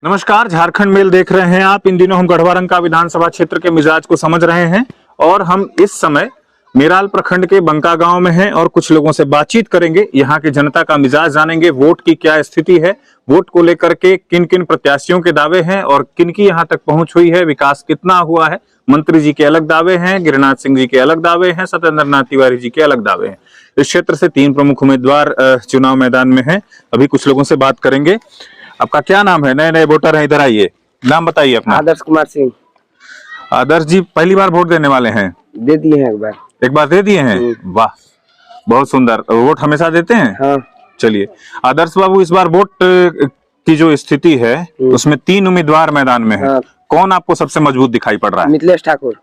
नमस्कार, झारखंड मेल देख रहे हैं आप। इन दिनों हम गढ़वारंका विधानसभा क्षेत्र के मिजाज को समझ रहे हैं और हम इस समय मेराल प्रखंड के बंका गांव में हैं और कुछ लोगों से बातचीत करेंगे। यहाँ की जनता का मिजाज जानेंगे, वोट की क्या स्थिति है, वोट को लेकर के किन किन प्रत्याशियों के दावे हैं और किन की यहाँ तक पहुंच हुई है, विकास कितना हुआ है। मंत्री जी के अलग दावे हैं, गिरिनाथ सिंह जी के अलग दावे हैं, सत्येंद्र नाथ तिवारी जी के अलग दावे हैं। इस क्षेत्र से 3 प्रमुख उम्मीदवार चुनाव मैदान में हैं। अभी कुछ लोगों से बात करेंगे। आपका क्या नाम है? नए नए वोटर हैं, इधर आइए, नाम बताइए अपना। आदर्श कुमार सिंह। आदर्श जी पहली बार वोट देने वाले हैं? दे दिए हैं एक बार दे दिए हैं। वाह, बहुत सुंदर। वोट हमेशा देते हैं? हाँ। चलिए आदर्श बाबू, इस बार वोट की जो स्थिति है उसमें 3 उम्मीदवार मैदान में है। हाँ। कौन आपको सबसे मजबूत दिखाई पड़ रहा है? मिथिलेश ठाकुर।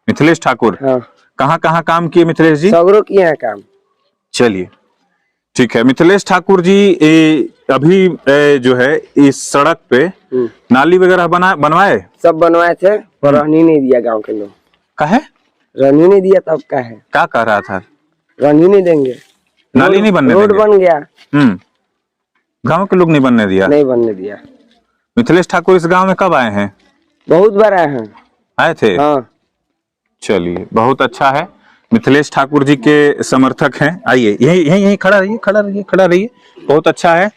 मिथिलेश ठाकुर। हाँ। कहाँ काम किए मिथिलेश जी? सगरो किए हैं काम। चलिए ठीक है। मिथिलेश ठाकुर जी अभी जो है इस सड़क पे नाली वगैरह बनवाए? सब बनवाए थे पर रहने नहीं दिया गांव के लोग। काहे? रहने नहीं दिया तब का है। क्या कह रहा था? रहने नहीं देंगे, नाली नहीं बनने रोड देंगे। बन गया। गांव के लोग नहीं बनने दिया? नहीं बनने दिया। मिथिलेश ठाकुर इस गांव में कब आए हैं? बहुत बार आए हैं। आए थे? हाँ। चलिए बहुत अच्छा है, मिथिलेश ठाकुर जी के समर्थक हैं। आइए यही खड़ा रहिए। बहुत अच्छा है।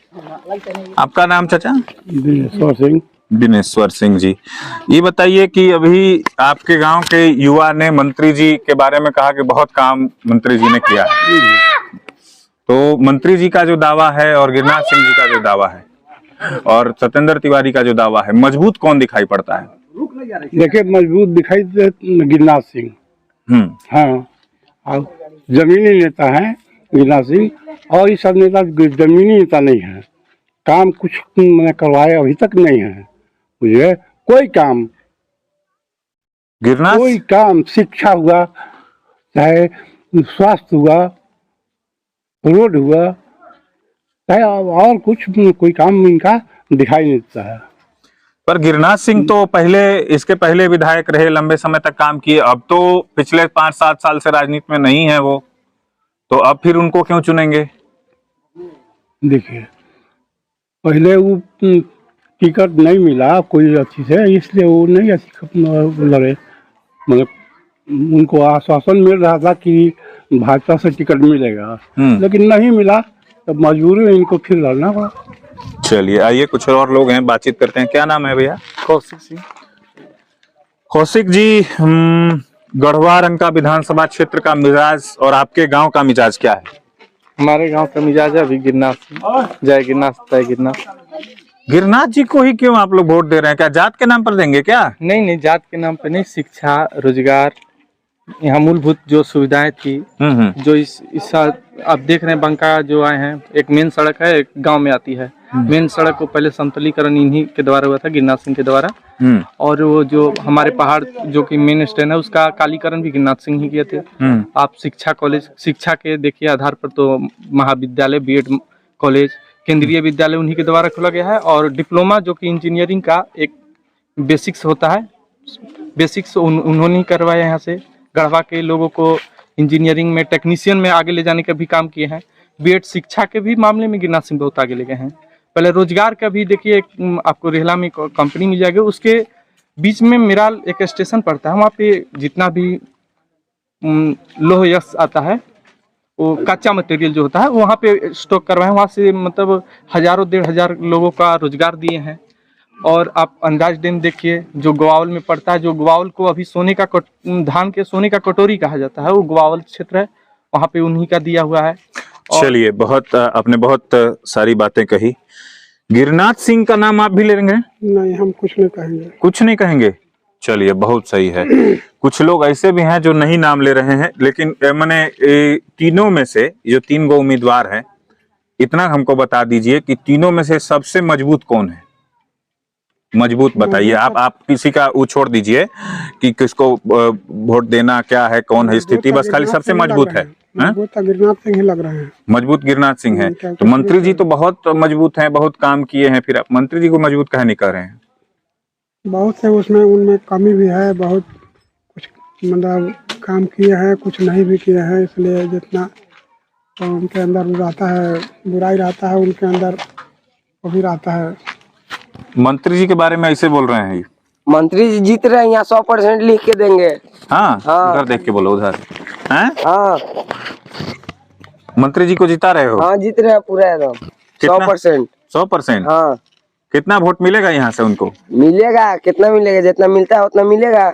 आपका नाम चाचा? दिनेश्वर सिंह। दिनेश्वर सिंह जी, ये बताइए कि अभी आपके गांव के युवा ने मंत्री जी के बारे में कहा कि बहुत काम मंत्री जी ने किया है, तो मंत्री जी का जो दावा है और गिरिनाथ सिंह जी का जो दावा है और सत्येंद्र तिवारी का जो दावा है, मजबूत कौन दिखाई पड़ता है? देखिए मजबूत दिखाई दे गिरिनाथ सिंह। हाँ, और जमीनी नेता है गिरिनाथ सिंह, और ये सब नेता जमीनी नेता नहीं है। काम कुछ मैंने करवाए अभी तक नहीं है मुझे कोई काम। गिरिनाथ कोई काम, शिक्षा हुआ, चाहे स्वास्थ्य हुआ, रोड हुआ, चाहे और कुछ कोई काम इनका दिखाई नहीं देता है। पर गिरिनाथ सिंह तो इसके पहले विधायक रहे, लंबे समय तक काम किए। अब तो पिछले 5-7 साल से राजनीति में नहीं है वो, तो अब फिर उनको क्यों चुनेंगे? देखिए पहले वो टिकट नहीं मिला कोई अच्छी से, इसलिए वो नहीं अच्छी लड़े। मतलब उनको आश्वासन मिल रहा था कि भाजपा से टिकट मिलेगा, लेकिन नहीं मिला, तो मजबूरी में इनको फिर लड़ना पड़ा। चलिए आइए, कुछ और लोग हैं, बातचीत करते हैं। क्या नाम है भैया? कौशिक सिंह। कौशिक जी, गढ़वारंका विधानसभा क्षेत्र का मिजाज और आपके गांव का मिजाज क्या है? हमारे गांव का मिजाज है अभी गिरनाथ सिंह। जय गिरनाथ, जय गिरनाथ। गिरिनाथ जी को ही क्यों आप लोग वोट दे रहे हैं? क्या जात के नाम पर देंगे क्या? नहीं, जात के नाम पे नहीं, शिक्षा, रोजगार, यहाँ मूलभूत जो सुविधाएं थी जो इस साल आप देख रहे हैं। बंका जो आए हैं, एक मेन सड़क है, एक गांव में आती है। मेन सड़क को पहले समतलीकरण इन्हीं के द्वारा हुआ था, गिरिनाथ सिंह के द्वारा। और वो जो हमारे पहाड़ जो कि मेन स्टैंड है, उसका कालीकरण भी गिरिनाथ सिंह ही किए थे। आप शिक्षा कॉलेज, शिक्षा के देखिए आधार पर तो महाविद्यालय, बीएड कॉलेज, केंद्रीय विद्यालय उन्हीं के द्वारा खोला गया है। और डिप्लोमा जो कि इंजीनियरिंग का एक बेसिक्स होता है, बेसिक्स उन्होंने ही करवाया। यहाँ से गढ़वा के लोगों को इंजीनियरिंग में, टेक्नीशियन में आगे ले जाने का भी काम किए हैं। बीएड शिक्षा के भी मामले में गिरिनाथ सिंह बहुत आगे ले गए हैं। पहले रोजगार का भी देखिए, आपको रेहला में कंपनी मिल जाएगी, उसके बीच में मेराल एक स्टेशन पड़ता है, वहाँ पे जितना भी लोह यश आता है, वो कच्चा मटेरियल जो होता है, वहाँ पे स्टॉक करवाए। वहाँ से मतलब हजारों 1,500 लोगों का रोजगार दिए हैं। और आप अंदाज डैम देखिए जो ग्वाल में पड़ता है, जो ग्वाल को अभी सोने का धान के सोने का कटोरी कहा जाता है, वो ग्वाल क्षेत्र है, वहाँ पे उन्हीं का दिया हुआ है। चलिए, आपने बहुत सारी बातें कही। गिरिनाथ सिंह का नाम आप भी ले लेंगे? नहीं, हम कुछ नहीं कहेंगे। कुछ नहीं कहेंगे? चलिए बहुत सही है। कुछ लोग ऐसे भी हैं जो नहीं नाम ले रहे हैं, लेकिन मैंने तीनों में से जो 3 गो उम्मीदवार हैं, इतना हमको बता दीजिए कि तीनों में से सबसे मजबूत कौन है? मजबूत बताइए। आप किसी का वो छोड़ दीजिए कि किसको वोट देना, क्या है, कौन है स्थिति, बस खाली सबसे मजबूत है। गिरिनाथ सिंह ही लग रहे हैं। मजबूत गिरिनाथ सिंह है। तो मंत्री जी तो बहुत मजबूत हैं, बहुत काम किए हैं, फिर आप मंत्री जी को मजबूत कहे नहीं कर रहे हैं? बहुत से उसमें उनमें कमी भी है, बहुत कुछ मतलब काम किए हैं, कुछ नहीं भी किए हैं, इसलिए जितना तो उनके अंदर रहता है बुराई, रहता है उनके अंदर, वो भी रहता है। मंत्री जी के बारे में ऐसे बोल रहे हैं ये। मंत्री जी जीत रहे हैं यहाँ 100% लिख के देंगे। हाँ, हाँ। उधर देख के बोलो, उधर हैं? हाँ मंत्री जी को जिता रहे हो? हाँ जीत रहे हैं पूरा एकदम कितना? 100%। 100%? हाँ कितना वोट मिलेगा यहाँ से उनको? मिलेगा, कितना मिलेगा, जितना मिलता है उतना मिलेगा।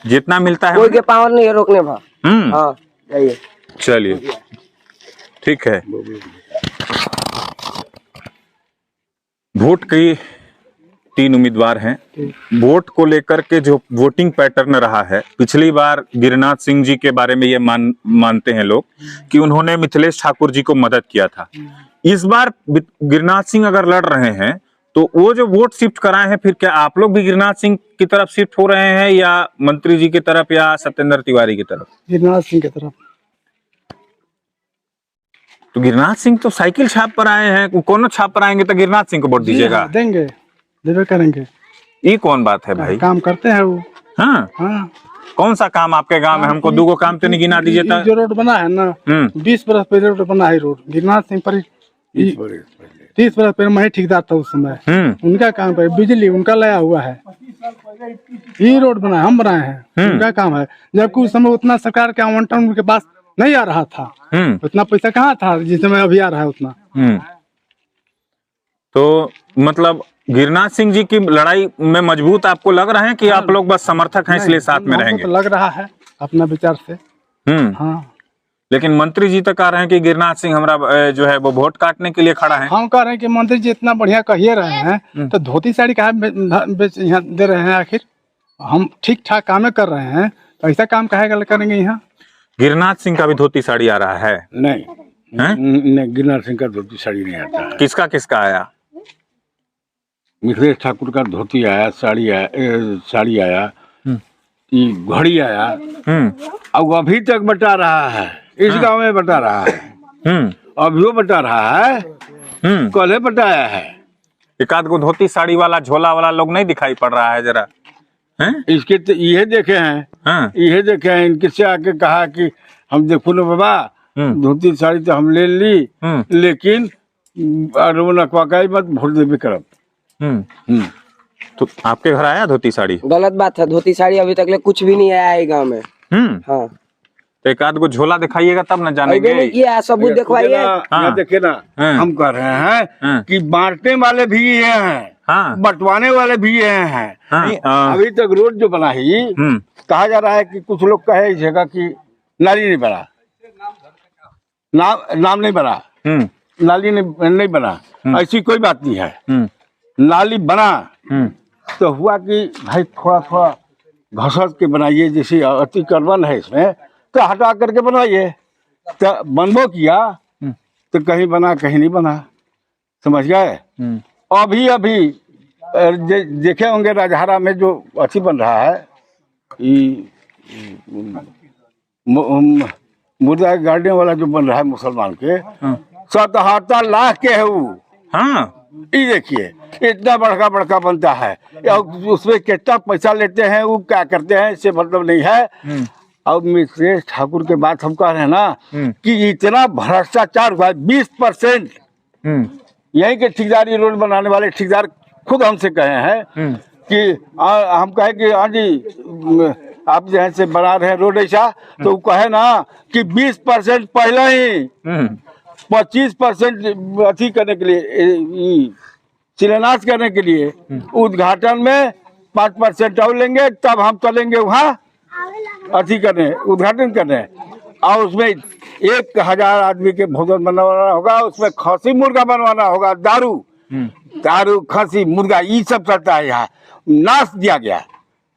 जितना मिलता है कोई के पावर नहीं है रोकने भा। हाँ जाइए। चलिए ठीक है। वोट की 3 उम्मीदवार हैं। वोट को लेकर के जो वोटिंग पैटर्न रहा है, पिछली बार गिरिनाथ सिंह जी के बारे में ये मानते हैं लोग कि उन्होंने मिथिलेश ठाकुर जी को मदद किया था। इस बार गिरिनाथ सिंह अगर लड़ रहे हैं तो वो जो वोट शिफ्ट कराए हैं, फिर क्या आप लोग भी गिरिनाथ सिंह की तरफ शिफ्ट हो रहे हैं या मंत्री जी की तरफ या सत्येंद्र तिवारी की तरफ? गिरिनाथ सिंह की तरफ। तो गिरिनाथ सिंह तो साइकिल छाप पर आए हैं, कौन छाप पर आएंगे तो गिरिनाथ सिंह को वोट दीजिएगा? देंगे, देवे करेंगे। ये कौन बात है भाई? काम करते हैं वो। हाँ हाँ कौन सा काम आपके गांव में? हमको 2 काम तो नहीं गिना दीजिए। जो रोड बना है ना 20 बरस पहले रोड बना है। रोड गिरिनाथ सिंह पर 30 बरस पहले मैं ठेकेदार था उस समय। उनका काम है, बिजली उनका लाया हुआ है। ये रोड बना हम बनाए हैं, उनका काम है। जबकि उस समय उतना सरकार के आवंटन उनके पास नहीं आ रहा था। उतना पैसा कहाँ था जिस समय अभी आ रहा है उतना। तो मतलब गिरिनाथ सिंह जी की लड़ाई में मजबूत आपको लग रहा है कि आप लोग बस समर्थक हैं इसलिए साथ में रहेंगे? तो लग रहा है अपना विचार से। हाँ लेकिन मंत्री जी तक कह रहे हैं कि गिरिनाथ सिंह हमारा जो है वो वोट काटने के लिए खड़ा है। हम कह रहे हैं कि मंत्री जी इतना बढ़िया कहिए रहे हैं तो धोती साड़ी काहे यहाँ दे रहे हैं? आखिर हम ठीक ठाक काम कर रहे हैं तो ऐसा काम काहे करेंगे यहाँ? गिरिनाथ सिंह का भी धोती साड़ी आ रहा है? नहीं, गिरिनाथ सिंह का धोती साड़ी नहीं आता है। किसका किसका आया? मिथिलेश ठाकुर का धोती आया, साड़ी आया, घड़ी आया। अब अभी तक बता रहा है, इस गांव में बता रहा है। अभी वो बता रहा है, कल बताया है। एक आध को धोती साड़ी वाला झोला वाला लोग नहीं दिखाई पड़ रहा है जरा? इसके तो ये देखे हैं, ये देखे हैं। इनके से आके कहा कि हम देखो ना बाबा, धोती साड़ी तो हम ले ली, लेकिन मत वोट देवे करब। तो आपके घर आया धोती साड़ी? गलत बात है, धोती साड़ी अभी तक ले कुछ भी नहीं आया है गाँव में। हाँ तो एक आध को झोला दिखाइएगा तब न जानेंगे। ये सबूत दिखवाइए। देखे ना, हम कह रहे हैं कि बांटने वाले भी ये हैं, बंटवाने वाले भी ये हैं। अभी तक रोड जो बना ही कहा जा रहा है कि कुछ लोग कहे इस जगह की नाली नहीं बना, नाम नहीं बना, नाली नहीं बना। ऐसी कोई बात नहीं है। नाली बना तो हुआ कि भाई थोड़ा थोड़ा घसट के बनाइए, जैसे अतिक्रमण है इसमें तो हटा करके बनवाइए। तो बनबो किया तो कहीं बना कहीं नहीं बना, समझ गए। अभी देखे होंगे राजहारा में जो अति बन रहा है, मुर्दा गाड़ने वाला जो बन रहा है मुसलमान के, 77 लाख के है वो। ये देखिए इतना बड़का बनता है, उसमें कितना पैसा लेते हैं, वो क्या करते हैं इससे मतलब नहीं है। अब मिथिलेश ठाकुर के बात हम कह रहे हैं ना कि इतना भ्रष्टाचार हुआ। 20% यहीं के ठेकेदारी रोड बनाने वाले ठेकेदार खुद हमसे कहे हैं कि हम कहे कि हाँ जी आप जहाँ से बना रहे हैं रोड ऐसा, तो वो कहे ना कि 20% पहले ही 25% अथी करने के लिए, शिलान्यास करने के लिए, उद्घाटन में 5% और लेंगे, तब हम चलेंगे वहाँ अथी करने, उद्घाटन करने। और उसमें 1000 आदमी के भोजन बनवाना होगा, उसमें खसी मुर्गा बनवाना होगा, दारू खसी मुर्गा ये सब चलता है। यहाँ नाश दिया गया।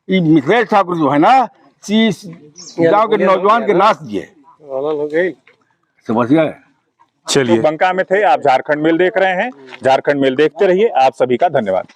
ये मिथिलेश ठाकुर जो है ना, गाँव के नौजवान के नाश दिए, समझ गए। चलिए, बंका में थे आप, झारखंड मेल देख रहे हैं। झारखंड मेल देखते रहिए। आप सभी का धन्यवाद।